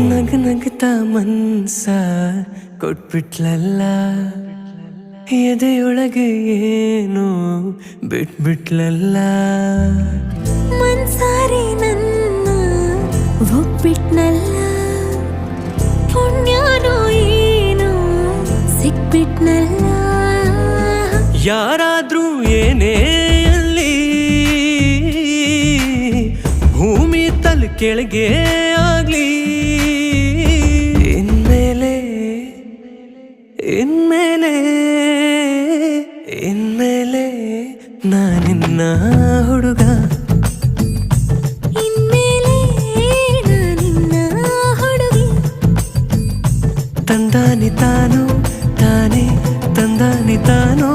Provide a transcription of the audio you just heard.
ನಗನಗ್ತಾ ಮನ್ಸ ಕೊಟ್ಬಿಟ್ಲಲ್ಲ, ಎದೆಯೊಳಗೆ ಏನೋ ಬಿಟ್ಬಿಟ್ಲಲ್ಲ. ಮನ್ಸಾರಿ ನನ್ನ ಒಪ್ಪಿಟ್ನಲ್ಲ, ಪುಣ್ಯನೋ ಏನೋ ಸಿಕ್ಬಿಟ್ನಲ್ಲ. ಯಾರಾದ್ರೂ ಏನೇ ಅಲ್ಲಿ ಭೂಮಿ ತಲೆ ಕೆಳಗೆ ಆಗ್ಲಿ, ಇನ್ಮೇಲೆ ನಾನಿನ್ನ ಹುಡುಗ, ಇನ್ಮೇಲೆ ನಾನಿನ್ನ ಹುಡುಗಿ. ತಂದಾನಿ ತಾನು ತಾನೇ ತಂದಾನಿ ತಾನೋ